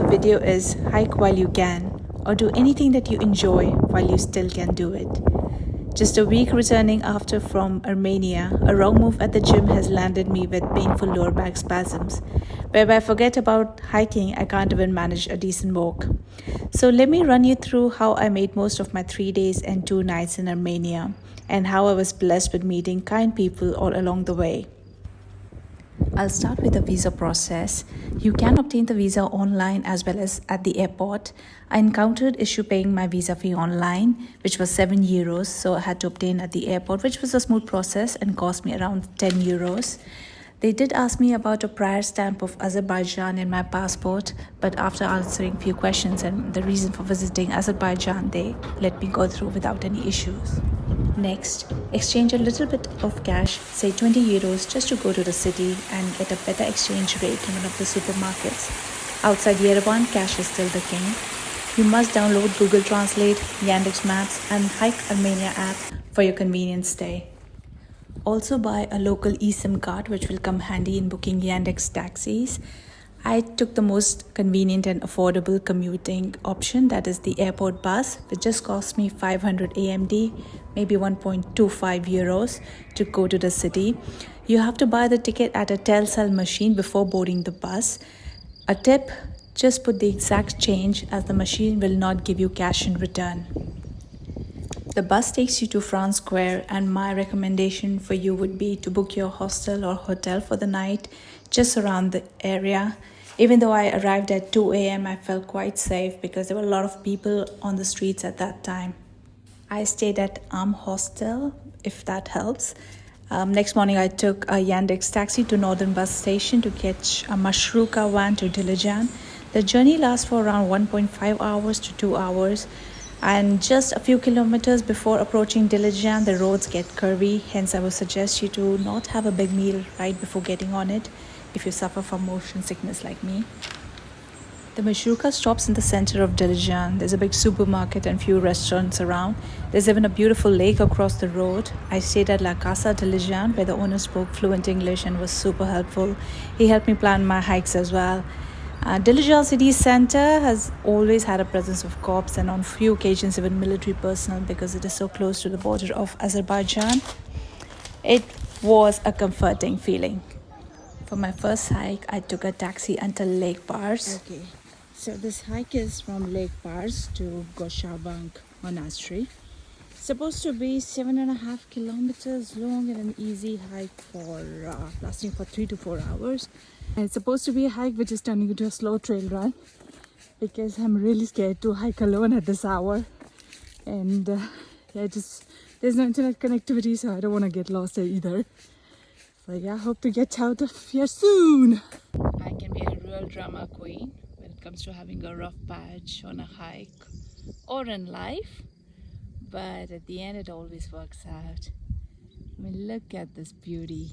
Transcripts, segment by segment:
the video is hike while you can, or do anything that you enjoy while you still can do it. Just a week returning after from Armenia, a wrong move at the gym has landed me with painful lower back spasms. Whereby I forget about hiking, I can't even manage a decent walk. So let me run you through how I made most of my 3 days and 2 nights in Armenia, and how I was blessed with meeting kind people all along the way. I'll start with the visa process. You can obtain the visa online as well as at the airport. I encountered issue paying my visa fee online, which was €7, so I had to obtain at the airport, which was a smooth process and cost me around €10. They did ask me about a prior stamp of Azerbaijan in my passport, but after answering few questions and the reason for visiting Azerbaijan, they let me go through without any issues. Next, exchange a little bit of cash, say €20, just to go to the city and get a better exchange rate in one of the supermarkets. Outside Yerevan, cash is still the king. You must download Google Translate, Yandex Maps and Hike Armenia app for your convenient stay. Also buy a local eSIM card, which will come handy in booking Yandex taxis. I took the most convenient and affordable commuting option, that is the airport bus, which just cost me 500 AMD, maybe €1.25 to go to the city. You have to buy the ticket at a tellcell machine before boarding the bus. A tip, just put the exact change, as the machine will not give you cash in return. The bus takes you to France Square, and my recommendation for you would be to book your hostel or hotel for the night just around the area. Even though I arrived at 2 a.m., I felt quite safe because there were a lot of people on the streets at that time. I stayed at Hostel, if that helps. Next morning, I took a Yandex taxi to Northern Bus Station to catch a Mashruka van to Dilijan. The journey lasts for around 1.5 hours to 2 hours. And just a few kilometers before approaching Dilijan, the roads get curvy. Hence, I would suggest you to not have a big meal right before getting on it if you suffer from motion sickness like me. The Mashruka stops in the center of Dilijan. There's a big supermarket and few restaurants around. There's even a beautiful lake across the road. I stayed at La Casa Dilijan, where the owner spoke fluent English and was super helpful. He helped me plan my hikes as well. Dilijan city center has always had a presence of cops and on few occasions even military personnel because it is so close to the border of Azerbaijan. It was a comforting feeling. For my first hike, I took a taxi until Lake Bars. Okay, so this hike is from Lake Bars to Goshabank Monastery. Supposed to be 7.5 kilometers long and an easy hike for lasting for 3 to 4 hours. And it's supposed to be a hike which is turning into a slow trail run because I'm really scared to hike alone at this hour. And there's no internet connectivity, so I don't want to get lost there either. So yeah, hope to get out of here soon. I can be a real drama queen when it comes to having a rough patch on a hike or in life. But at the end, it always works out. I mean, look at this beauty.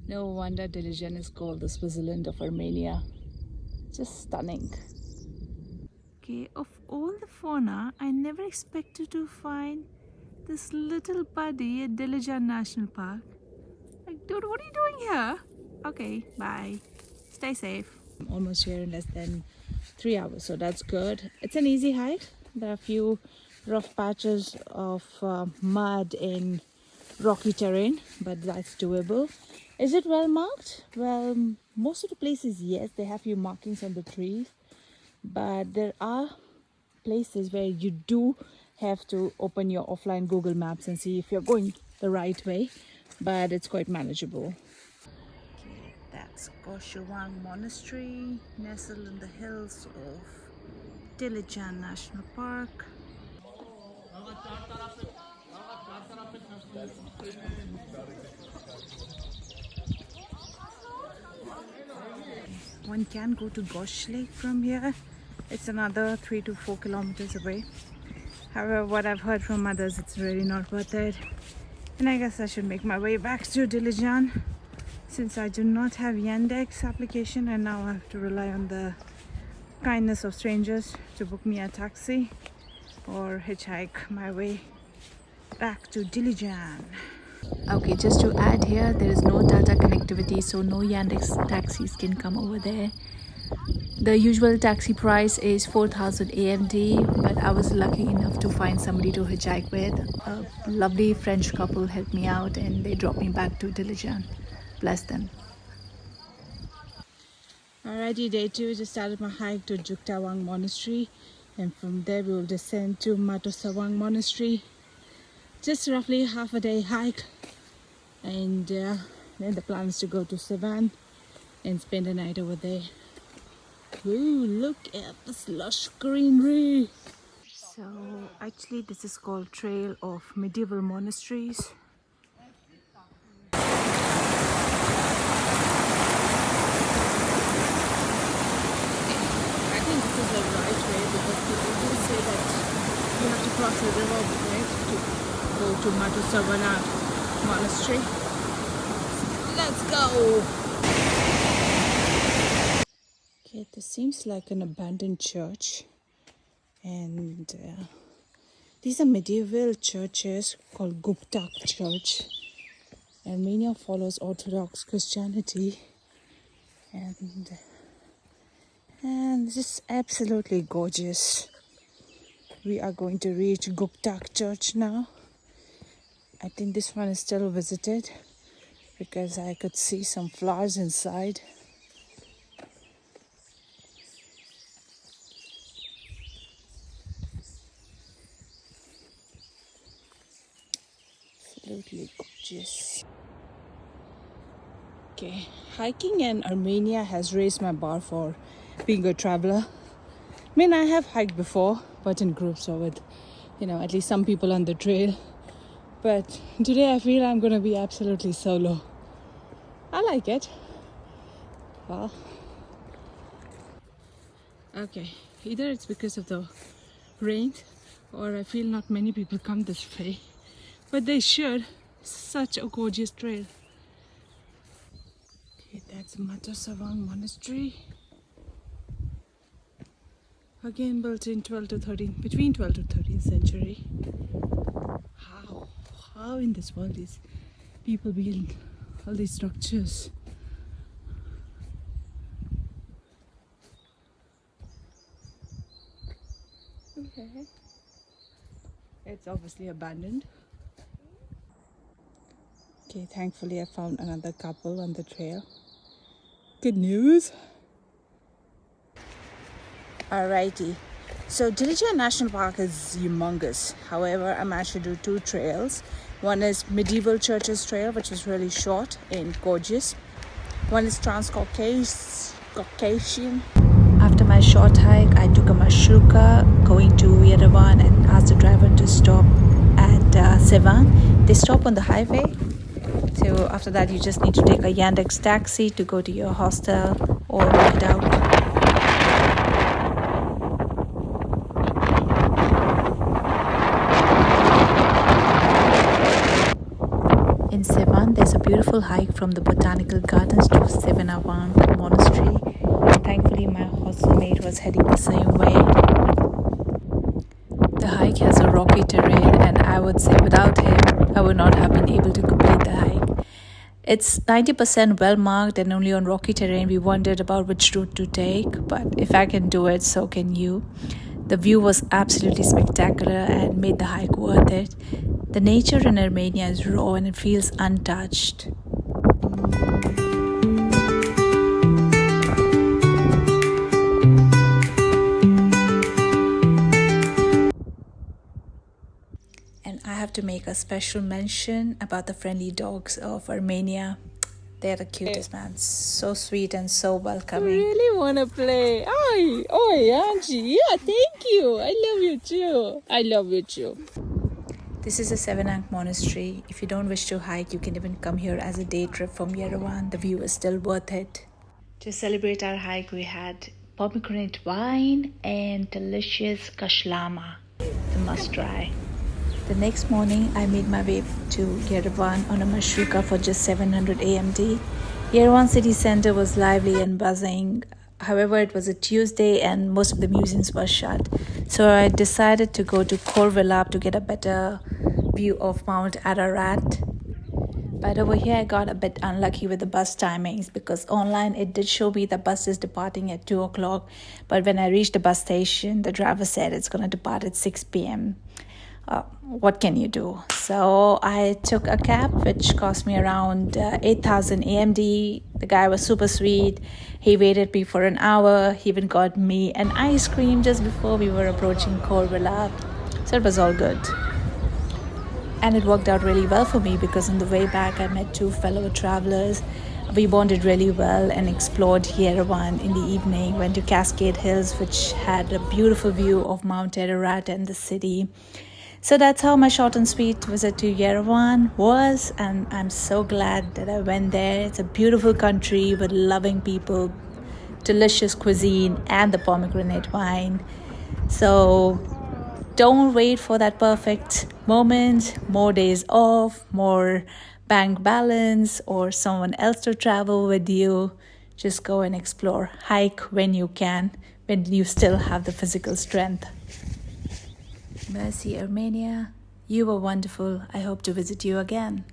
No wonder Dilijan is called the Switzerland of Armenia. Just stunning. Okay, of all the fauna, I never expected to find this little buddy at Dilijan National Park. Like, dude, what are you doing here? Okay, bye. Stay safe. I'm almost here in less than 3 hours, so that's good. It's an easy hike. There are a few rough patches of mud and rocky terrain, but that's doable. Is it well marked? Well, most of the places, yes, they have few markings on the trees, but there are places where you do have to open your offline Google Maps and see if you're going the right way, but it's quite manageable. Okay, that's Goshawang Monastery, nestled in the hills of Dilijan National Park. One can go to Gosh Lake from here. It's another 3 to 4 kilometers away. However, what I've heard from others, it's really not worth it. And I guess I should make my way back to Dilijan since I do not have Yandex application, and now I have to rely on the kindness of strangers to book me a taxi or hitchhike my way back to Dilijan. Okay, just to add here, there is no data connectivity, so no Yandex taxis can come over there. The usual taxi price is 4,000 AMD, but I was lucky enough to find somebody to hitchhike with. A lovely French couple helped me out and they dropped me back to Dilijan. Bless them. Alrighty, day 2, just started my hike to Juktawang Monastery, and from there we will descend to Matosawang Monastery. Just roughly half a day hike, and then the plan is to go to Sevan and spend the night over there. Ooh, look at this lush greenery. So actually this is called Trail of Medieval Monasteries. I think this is the right way because people do say that you have to cross the river right, to go to Matosavana Monastery. Let's go! Okay, this seems like an abandoned church, and these are medieval churches called Gupta Church. Armenia follows Orthodox Christianity, and this is absolutely gorgeous. We are going to reach Gupta Church now. I think this one is still visited because I could see some flowers inside. Absolutely gorgeous. Okay, hiking in Armenia has raised my bar for being a traveler. I mean, I have hiked before, but in groups or with, at least some people on the trail. But today I feel I'm going to be absolutely solo. I like it. Well, okay, either it's because of the rain or I feel not many people come this way. But they should. Such a gorgeous trail. Okay, that's Matosavang Monastery. Again built in between 12th to 13th century. How in this world these people build all these structures? Okay. It's obviously abandoned. Okay, thankfully I found another couple on the trail. Good news. Alrighty, so Dilijan National Park is humongous. However, I managed to do 2 trails. One is Medieval Churches Trail, which is really short and gorgeous. One is Transcaucasian. After my short hike, I took a mashruka going to Yerevan and asked the driver to stop at Sevan. They stop on the highway. So after that, you just need to take a Yandex taxi to go to your hostel or work it out. In Sevan, there's a beautiful hike from the botanical gardens to Sevanavang Monastery. Thankfully, my hostelmate was heading the same way. The hike has a rocky terrain, and I would say without him, I would not have been able to complete the hike. It's 90% well marked, and only on rocky terrain we wondered about which route to take, but if I can do it, so can you. The view was absolutely spectacular and made the hike worth it. The nature in Armenia is raw and it feels untouched. And I have to make a special mention about the friendly dogs of Armenia. They're the cutest, man. So sweet and so welcoming. I really want to play. Oi, Angie. Yeah, thank you. I love you too. I love you too. This is a 7-Ankh monastery. If you don't wish to hike, you can even come here as a day trip from Yerevan. The view is still worth it. To celebrate our hike, we had pomegranate wine and delicious kashlama. The must try. The next morning, I made my way to Yerevan on a mashruka for just 700 AMD. Yerevan city center was lively and buzzing. However, it was a Tuesday and most of the museums were shut. So I decided to go to Khor Villab to get a better view of Mount Ararat. But over here, I got a bit unlucky with the bus timings because online it did show me the bus is departing at 2 o'clock. But when I reached the bus station, the driver said it's going to depart at 6 p.m. What can you do? So I took a cab, which cost me around 8,000 AMD. The guy was super sweet. He waited me for an hour. He even got me an ice cream just before we were approaching Korvilla. So it was all good. And it worked out really well for me because on the way back, I met two fellow travelers. We bonded really well and explored Yerevan in the evening, went to Cascade Hills, which had a beautiful view of Mount Ararat and the city. So that's how my short and sweet visit to Yerevan was, and I'm so glad that I went there. It's a beautiful country with loving people, delicious cuisine, and the pomegranate wine. So don't wait for that perfect moment, more days off, more bank balance, or someone else to travel with you. Just go and explore. Hike when you can, when you still have the physical strength. Merci, Armenia. You were wonderful. I hope to visit you again.